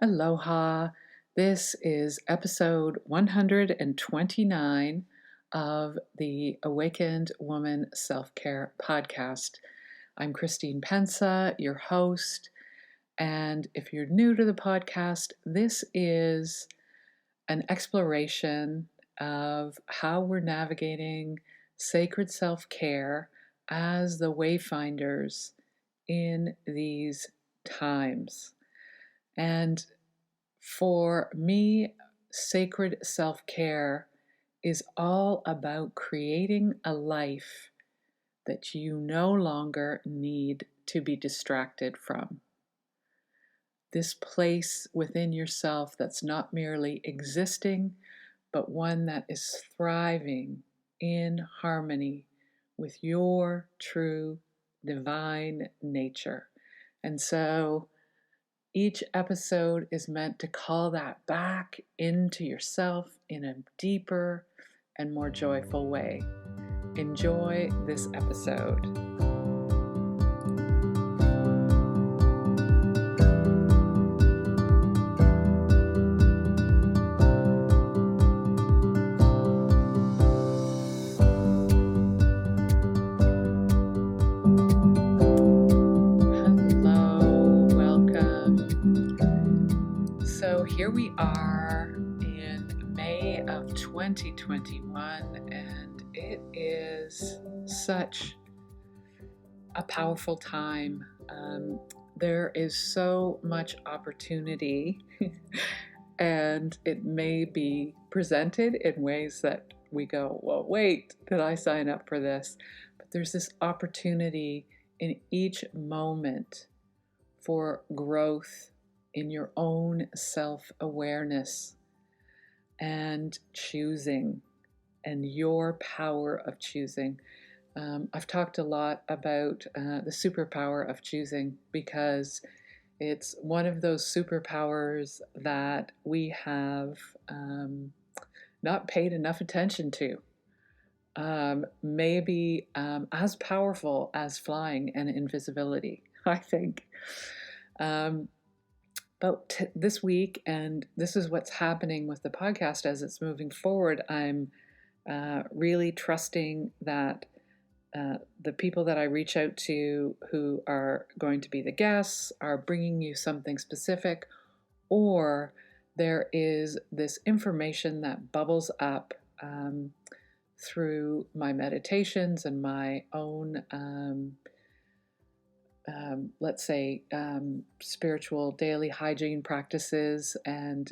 Aloha. This is episode 129 of the Awakened Woman Self-Care Podcast. I'm Christine Pensa, your host, and if you're new to the podcast, this is an exploration of how we're navigating sacred self-care as the wayfinders in these times. And for me, sacred self-care is all about creating a life that you no longer need to be distracted from. This place within yourself that's not merely existing, but one that is thriving in harmony with your true divine nature. And so each episode is meant to call that back into yourself in a deeper and more joyful way. Enjoy this episode. Here we are in May of 2021, and it is such a powerful time. There is so much opportunity, and it may be presented in ways that we go, well, wait, did I sign up for this? But there's this opportunity in each moment for growth in your own self-awareness and choosing and your power of choosing. I've talked a lot about the superpower of choosing because it's one of those superpowers that we have not paid enough attention to. Maybe as powerful as flying and invisibility, I think. But this week, and this is what's happening with the podcast as it's moving forward, I'm really trusting that the people that I reach out to who are going to be the guests are bringing you something specific, or there is this information that bubbles up through my meditations and my own let's say, spiritual daily hygiene practices and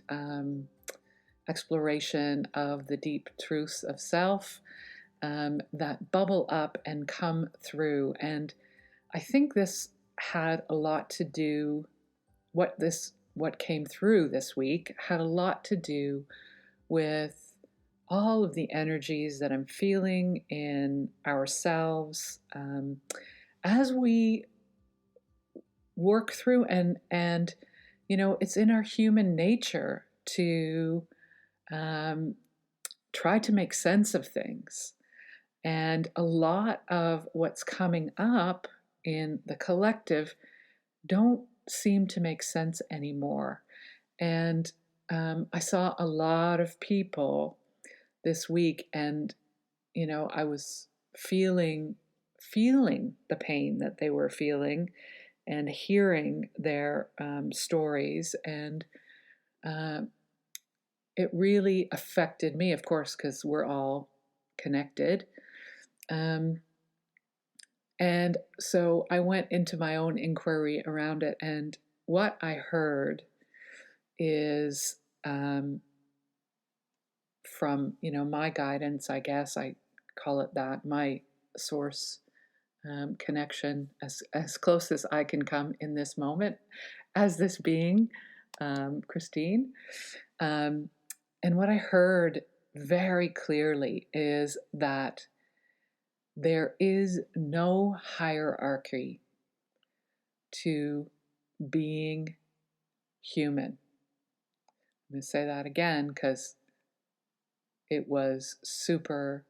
exploration of the deep truths of self that bubble up and come through. And I think this had a lot to do, what came through this week had a lot to do with all of the energies that I'm feeling in ourselves as we work through and it's in our human nature to try to make sense of things, and a lot of what's coming up in the collective don't seem to make sense anymore. And I saw a lot of people this week, and I was feeling the pain that they were feeling and hearing their stories, and it really affected me, of course, because we're all connected. And so I went into my own inquiry around it, and what I heard is from my guidance, I guess I call it that, my source connection, as close as I can come in this moment as this being, Christine. And what I heard very clearly is that there is no hierarchy to being human. I'm going to say that again because it was super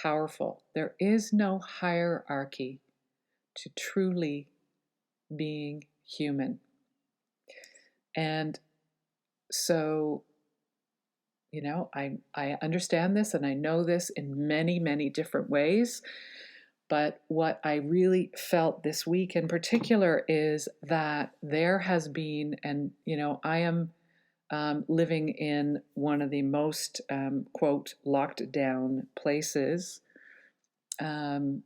powerful. There is no hierarchy to truly being human. And so, I understand this and I know this in many, many different ways. But what I really felt this week in particular is that there has been, and I am living in one of the most, quote, locked down places um,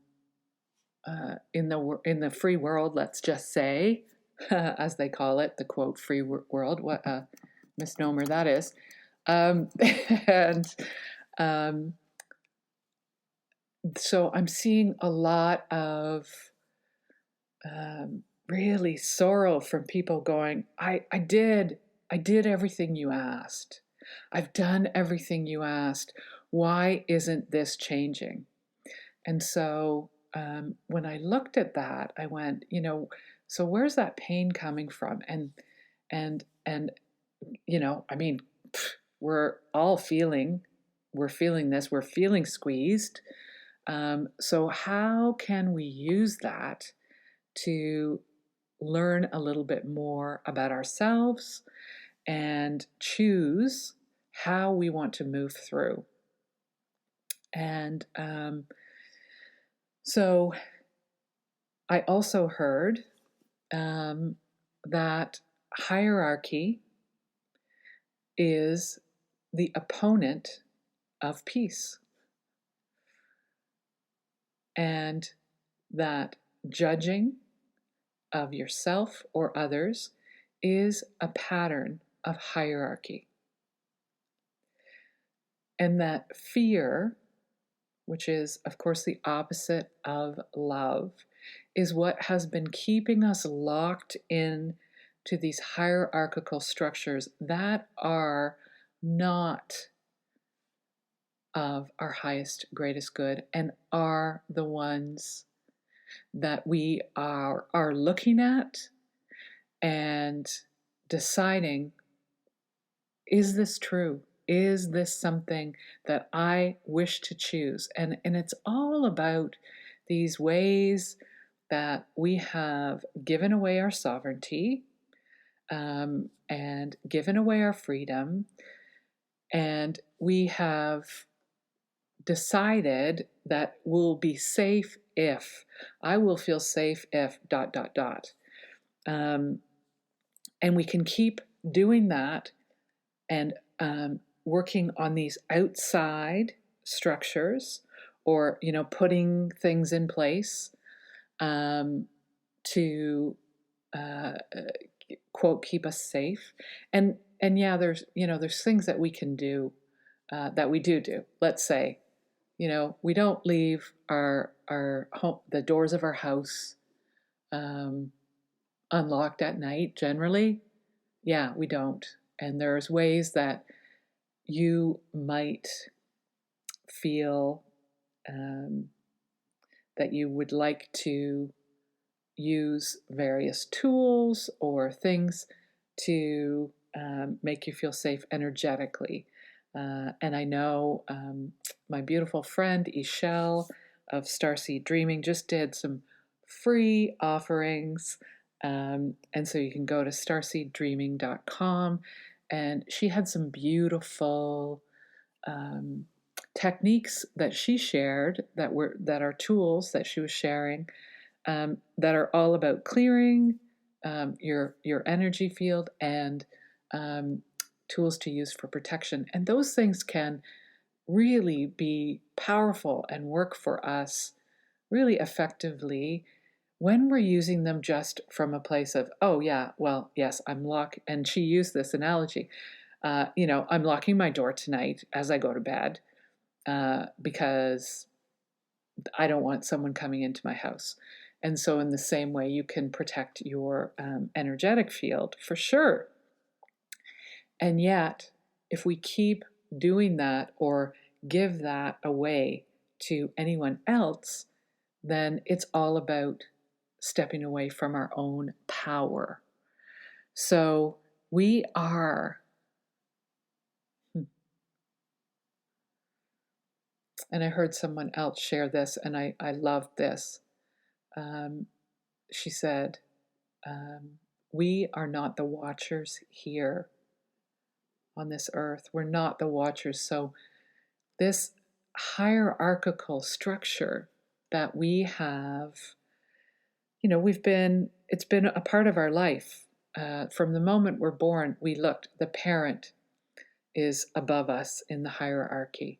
in the free world, let's just say, as they call it, the quote free world. What a misnomer that is. Um, and um, so I'm seeing a lot of really sorrow from people going, I did everything you asked. I've done everything you asked. Why isn't this changing? And so when I looked at that, I went, so where's that pain coming from? And I mean, we're all we're feeling this, we're feeling squeezed. So how can we use that to learn a little bit more about ourselves and choose how we want to move through? And so I also heard that hierarchy is the opponent of peace, and that judging of yourself or others is a pattern of hierarchy, and that fear, which is, of course, the opposite of love, is what has been keeping us locked in to these hierarchical structures that are not of our highest, greatest good, and are the ones that we are looking at and deciding, is this true? Is this something that I wish to choose? And it's all about these ways that we have given away our sovereignty, and given away our freedom, and we have decided that we'll be safe if, I will feel safe if dot dot dot. And we can keep doing that and working on these outside structures, or putting things in place to quote keep us safe. And yeah, there's things that we can do, that we do. Let's say, we don't leave our home, the doors of our house, unlocked at night generally. Yeah, we don't. And there's ways that you might feel that you would like to use various tools or things to make you feel safe energetically. And I know my beautiful friend Ishelle of Starseed Dreaming just did some free offerings. And so you can go to starseeddreaming.com, and she had some beautiful techniques that she shared that are tools that she was sharing, that are all about clearing your energy field, and tools to use for protection. And those things can really be powerful and work for us really effectively when we're using them just from a place of, oh yeah, well, yes, I'm locked. And she used this analogy, I'm locking my door tonight as I go to bed, because I don't want someone coming into my house. And so, in the same way, you can protect your energetic field for sure. And yet, if we keep doing that or give that away to anyone else, then it's all about stepping away from our own power. So, we are, and I heard someone else share this, and I loved this. She said, we are not the watchers here on this earth. We're not the watchers. So this hierarchical structure that we have, it's been a part of our life. From the moment we're born, the parent is above us in the hierarchy.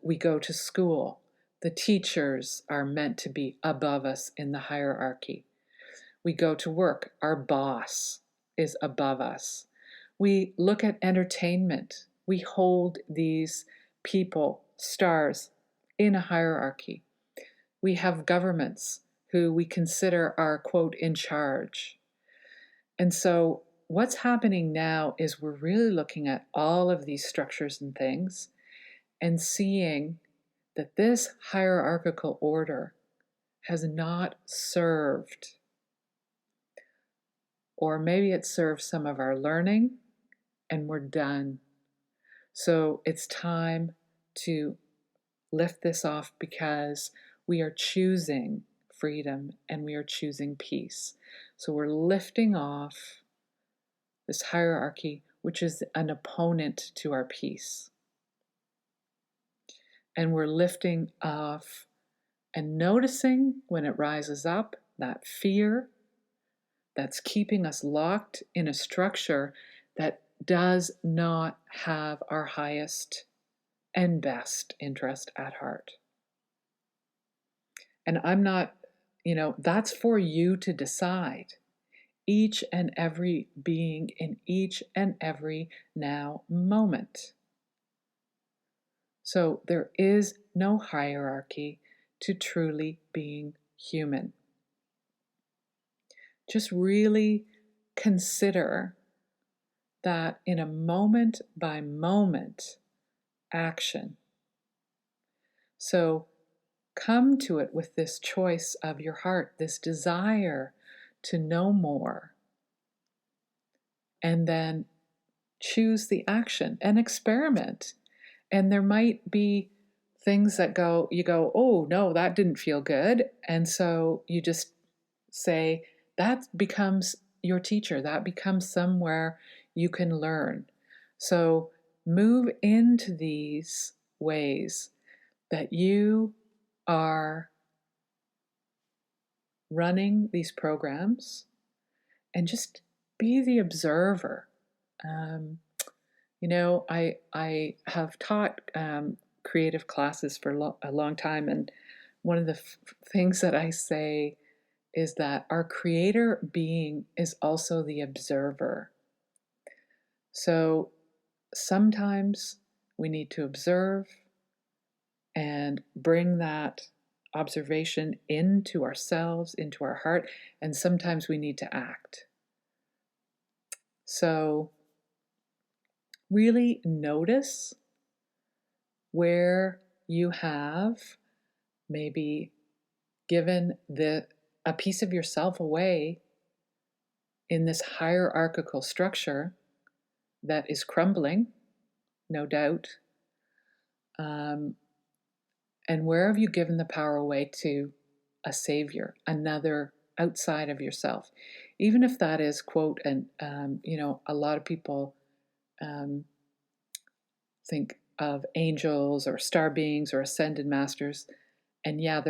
We go to school. The teachers are meant to be above us in the hierarchy. We go to work. Our boss is above us. We look at entertainment. We hold these people, stars, in a hierarchy. We have governments who we consider are, quote, in charge. And so what's happening now is we're really looking at all of these structures and things and seeing that this hierarchical order has not served, or maybe it served some of our learning and we're done. So it's time to lift this off because we are choosing freedom and we are choosing peace. So we're lifting off this hierarchy, which is an opponent to our peace. And we're lifting off and noticing when it rises up, that fear that's keeping us locked in a structure that does not have our highest and best interest at heart. And I'm not, that's for you to decide. Each and every being in each and every now moment. So there is no hierarchy to truly being human. Just really consider that in a moment by moment action. So come to it with this choice of your heart, this desire to know more, and then choose the action and experiment. And there might be things that you go, oh no, that didn't feel good. And so you just say, that becomes your teacher. That becomes somewhere you can learn. So move into these ways that you are running these programs and just be the observer. I have taught creative classes for a long time, and one of the things that I say is that our creator being is also the observer. So sometimes we need to observe and bring that observation into ourselves, into our heart, and sometimes we need to act. So really notice where you have maybe given a piece of yourself away in this hierarchical structure that is crumbling, no doubt. And where have you given the power away to a savior, another outside of yourself? Even if that is, quote, and a lot of people think of angels or star beings or ascended masters, and yeah,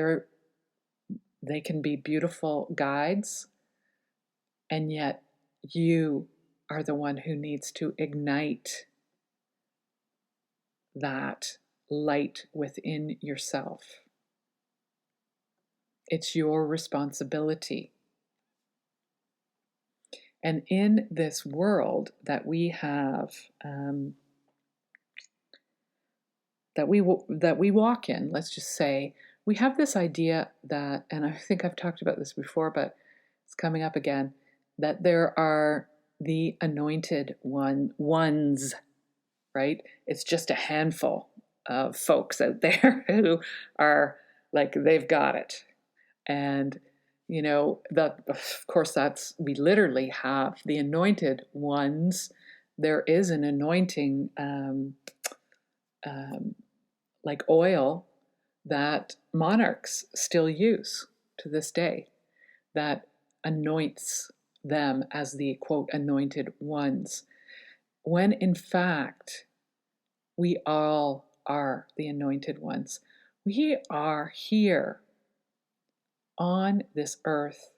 they can be beautiful guides, and yet you are the one who needs to ignite that light within yourself. It's your responsibility. And in this world that we have, that we walk in, let's just say, we have this idea that, and I think I've talked about this before, but it's coming up again, that there are the anointed ones, right? It's just a handful of folks out there who are like, they've got it. And, that, of course, we literally have the anointed ones. There is an anointing, like oil, that monarchs still use to this day, that anoints them as the quote anointed ones, when in fact we all are the anointed ones. We are here on this earth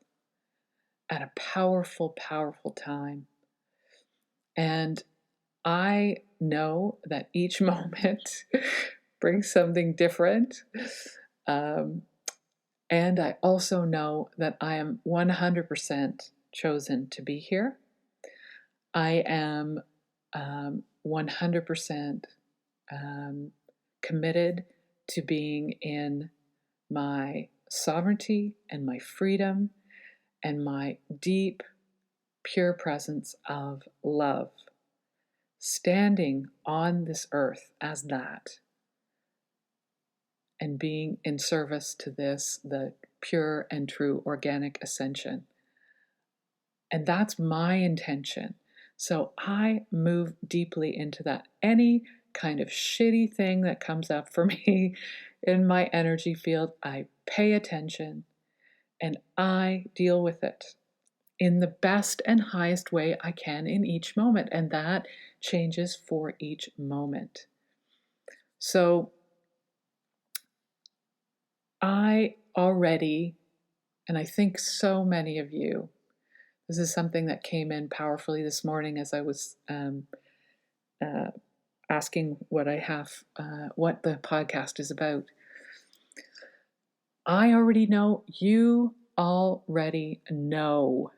at a powerful, powerful time. And I know that each moment brings something different. And I also know that I am 100% chosen to be here. I am 100% committed to being in my sovereignty and my freedom and my deep, pure presence of love, standing on this earth as that and being in service to this, the pure and true organic ascension. And that's my intention. So I move deeply into that. Any kind of shitty thing that comes up for me in my energy field, I pay attention and I deal with it in the best and highest way I can in each moment. And that changes for each moment. So I already, and I think so many of you, this is something that came in powerfully this morning as I was asking what the podcast is about. I already know, you already know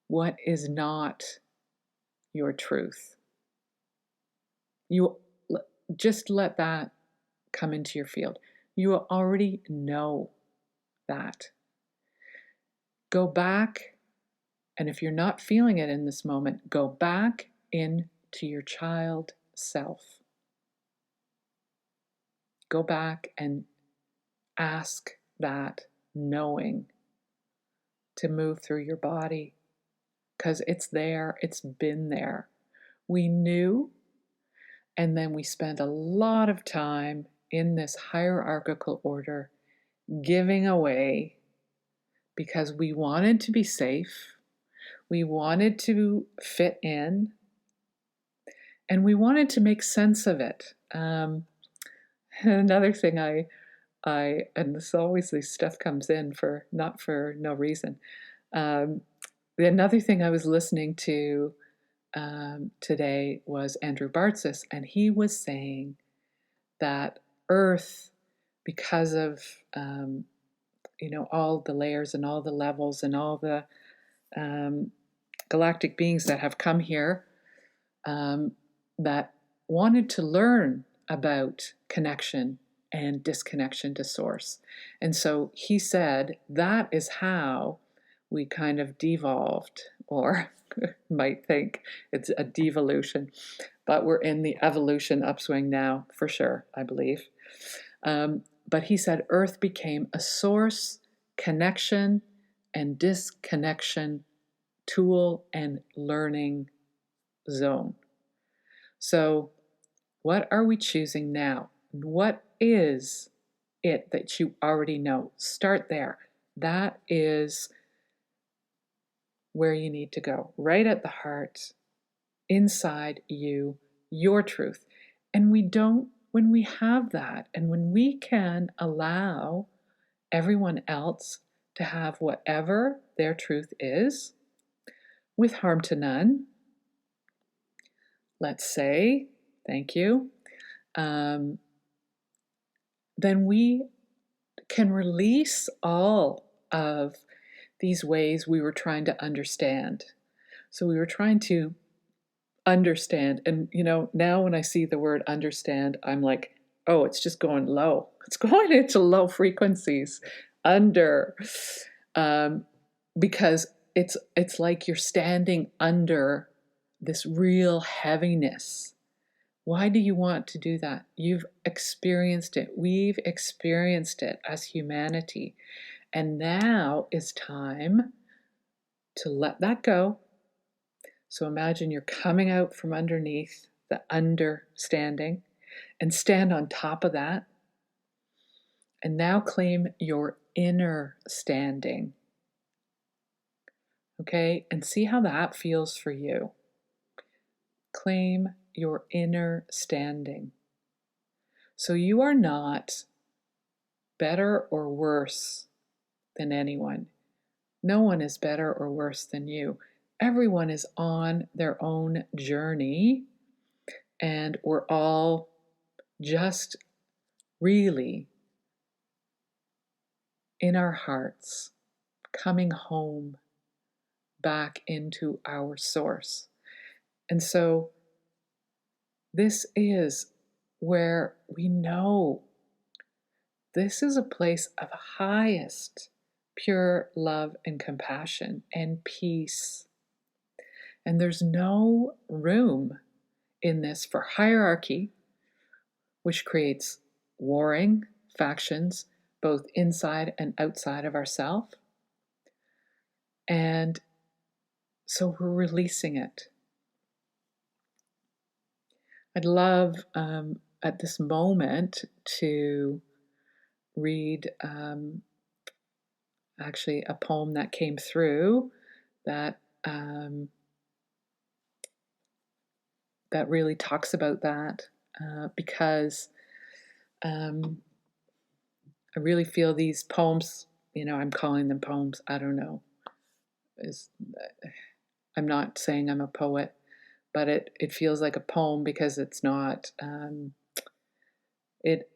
what is not your truth. You just let that come into your field. You already know that. Go back, and if you're not feeling it in this moment, go back into your child self. Go back and ask that knowing to move through your body, because it's there, it's been there. We knew, and then we spent a lot of time in this hierarchical order giving away because we wanted to be safe, we wanted to fit in, and we wanted to make sense of it. Another thing and this always this stuff comes in not for no reason. Another thing I was listening to today was Andrew Bartzis, and he was saying that Earth, because of all the layers and all the levels and all the galactic beings that have come here, that wanted to learn about connection and disconnection to source. And so he said that is how we kind of devolved, or might think it's a devolution, but we're in the evolution upswing now for sure, I believe. But he said Earth became a source, connection, and disconnection tool and learning zone. So what are we choosing now? What is it that you already know? Start there. That is where you need to go, right at the heart, inside you, your truth. And when we have that, and when we can allow everyone else to have whatever their truth is, with harm to none, let's say, thank you, then we can release all of these ways we were trying to understand. So we were trying to understand, and now when I see the word understand, I'm like, oh, it's just going low. It's going into low frequencies, because it's like you're standing under this real heaviness. Why do you want to do that? You've experienced it. We've experienced it as humanity. And now is time to let that go. So imagine you're coming out from underneath the understanding and stand on top of that. And now claim your inner standing. Okay, and see how that feels for you. Claim your inner standing. So you are not better or worse than anyone. No one is better or worse than you. Everyone is on their own journey, and we're all just really in our hearts coming home back into our source. And so this is where we know this is a place of highest pure love and compassion and peace. And there's no room in this for hierarchy, which creates warring factions both inside and outside of ourselves. And so we're releasing it. I'd love at this moment to read actually a poem that came through that that really talks about that because I really feel these poems, I'm calling them poems, I don't know, I'm not saying I'm a poet, but it feels like a poem because it's not, it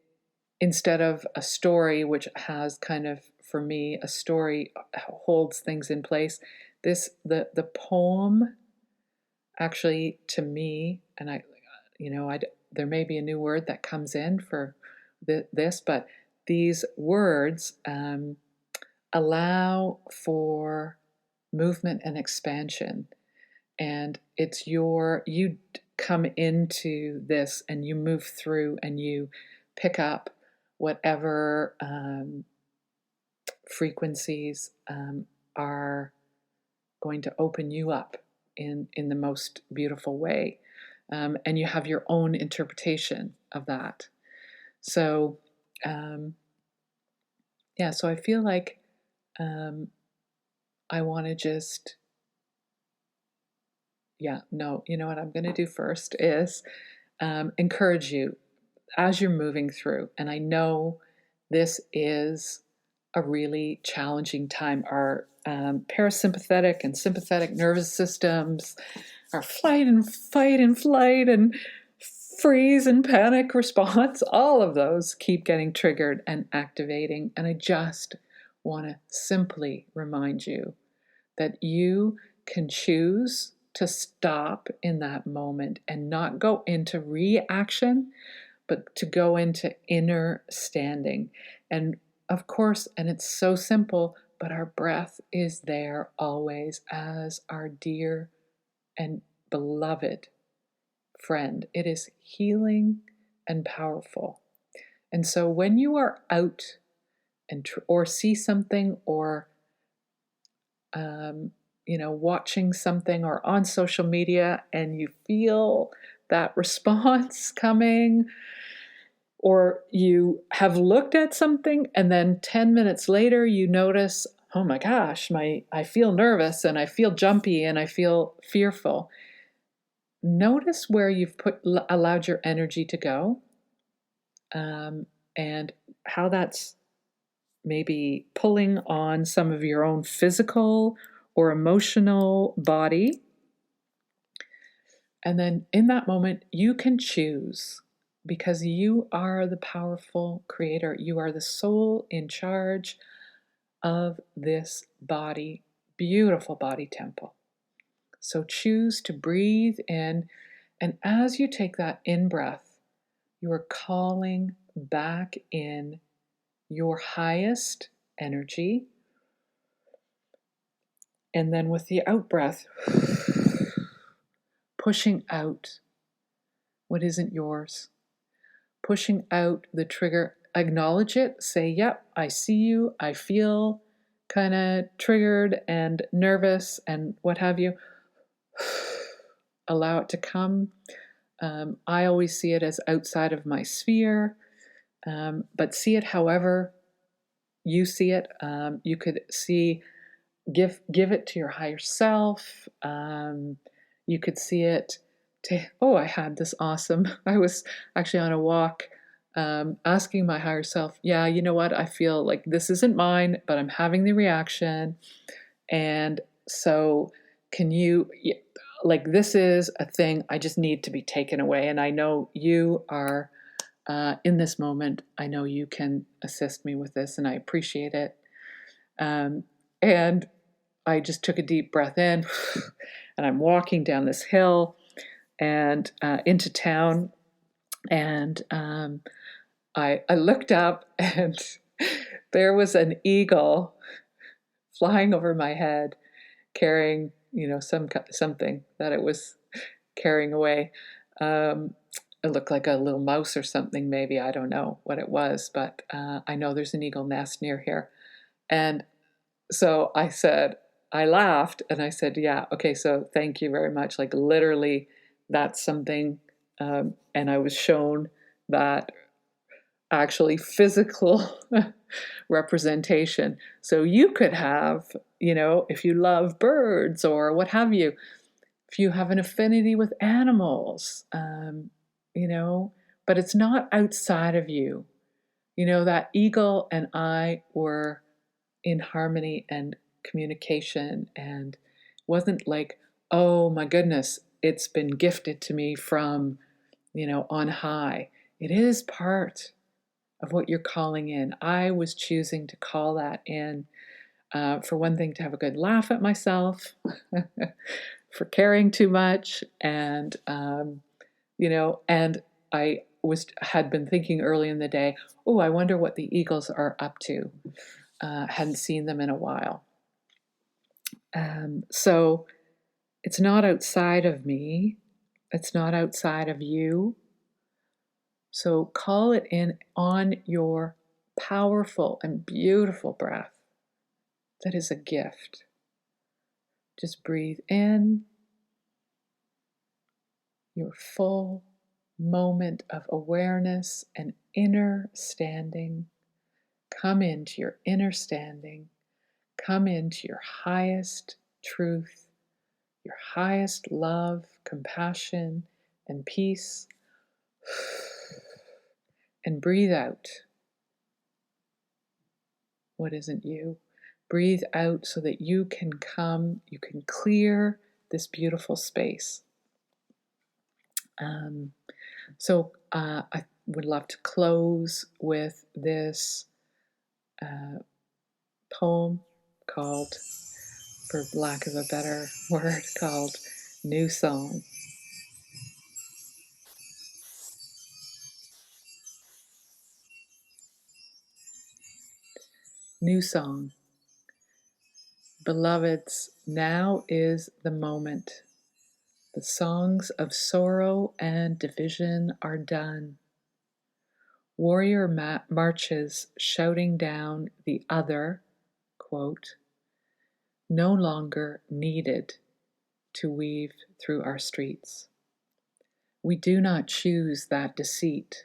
instead of a story, which has kind of, for me, a story holds things in place. The poem actually, to me, and I there may be a new word that comes in for this, but these words allow for movement and expansion. And it's you come into this and you move through and you pick up whatever frequencies are going to open you up in the most beautiful way. And you have your own interpretation of that. So, so I feel like I want to just, you know what I'm going to do first is encourage you as you're moving through. And I know this is a really challenging time. Our parasympathetic and sympathetic nervous systems, our flight and freeze and panic response, all of those keep getting triggered and activating. And I just want to simply remind you that you can choose to stop in that moment and not go into reaction, but to go into inner standing. And of course, and it's so simple, but our breath is there always as our dear and beloved friend. It is healing and powerful. And so when you are out and or see something or watching something or on social media and you feel that response coming, or you have looked at something and then 10 minutes later you notice, oh my gosh, I feel nervous and I feel jumpy and I feel fearful. Notice where you've allowed your energy to go, and how that's maybe pulling on some of your own physical or emotional body. And then in that moment, you can choose, because you are the powerful creator. You are the soul in charge of this body, beautiful body temple. So choose to breathe in. And as you take that in breath, you are calling back in your highest energy. And then with the out breath, pushing out what isn't yours, pushing out the trigger. Acknowledge it, say, yep, I see you, I feel kind of triggered and nervous and what have you. Allow it to come. I always see it as outside of my sphere, but see it however you see it. You could see give it to your higher self. You could see it I had this awesome, I was actually on a walk, asking my higher self, yeah, you know what? I feel like this isn't mine, but I'm having the reaction. And so can you, like, this is a thing I just need to be taken away. And I know you are in this moment. I know you can assist me with this, and I appreciate it. And I just took a deep breath in, and I'm walking down this hill and into town. And I looked up, and there was an eagle flying over my head, carrying, something that it was carrying away. It looked like a little mouse or something, maybe. I don't know what it was, but I know there's an eagle nest near here. And so I laughed and I said, yeah, okay, so thank you very much. Like, literally, that's something. And I was shown that actually physical representation. So you could have, if you love birds or what have you, if you have an affinity with animals, but it's not outside of you. That eagle and I were in harmony and communication, and wasn't like, oh my goodness, it's been gifted to me from, on high. It is part of what you're calling in. I was choosing to call that in, for one thing, to have a good laugh at myself for caring too much, and and I had been thinking early in the day, oh, I wonder what the eagles are up to. Hadn't seen them in a while. So it's not outside of me. It's not outside of you. So call it in on your powerful and beautiful breath. That is a gift. Just breathe in your full moment of awareness and inner standing. Come into your inner standing. Come into your highest truth, your highest love, compassion, and peace. And breathe out what isn't you. Breathe out so that you can clear this beautiful space. I would love to close with this poem called, for lack of a better word, called New Song. New Song. Beloveds, now is the moment. The songs of sorrow and division are done. Warrior marches shouting down the other, quote, no longer needed to weave through our streets. We do not choose that deceit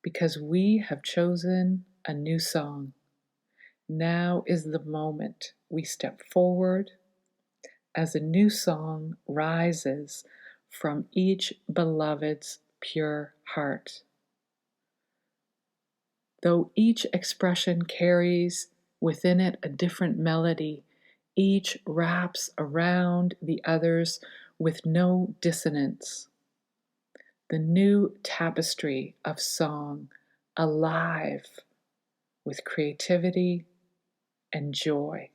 because we have chosen a new song. Now is the moment we step forward as a new song rises from each beloved's pure heart. Though each expression carries within it a different melody, each wraps around the others with no dissonance. The new tapestry of song, alive with creativity and joy.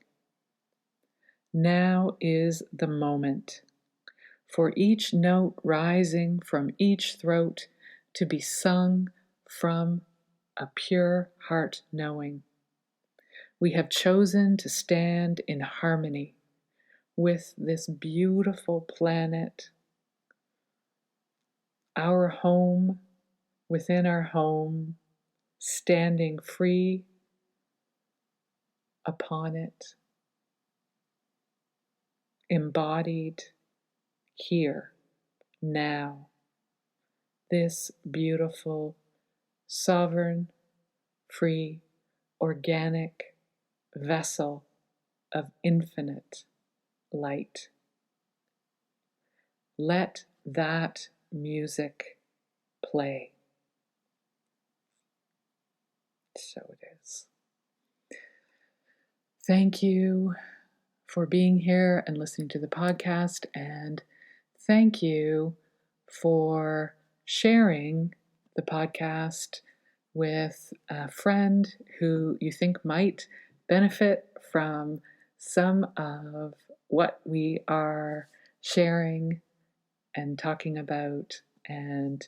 Now is the moment for each note rising from each throat to be sung from a pure heart knowing. We have chosen to stand in harmony with this beautiful planet, our home within our home, standing free upon it, embodied here, now, this beautiful, sovereign, free, organic vessel of infinite light. Let that music play. So it is. Thank you for being here and listening to the podcast, and thank you for sharing the podcast with a friend who you think might benefit from some of what we are sharing and talking about, and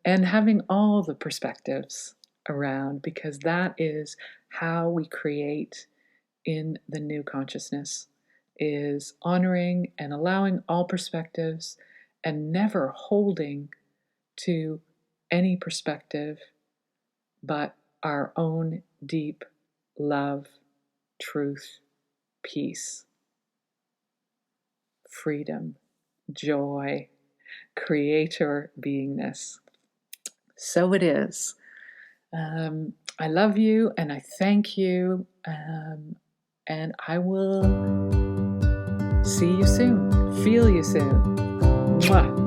and having all the perspectives around, because that is how we create in the new consciousness, is honoring and allowing all perspectives and never holding to any perspective but our own deep love, truth, peace, freedom, joy, creator beingness. So it is. I love you and I thank you, and I will see you soon, feel you soon. Mwah.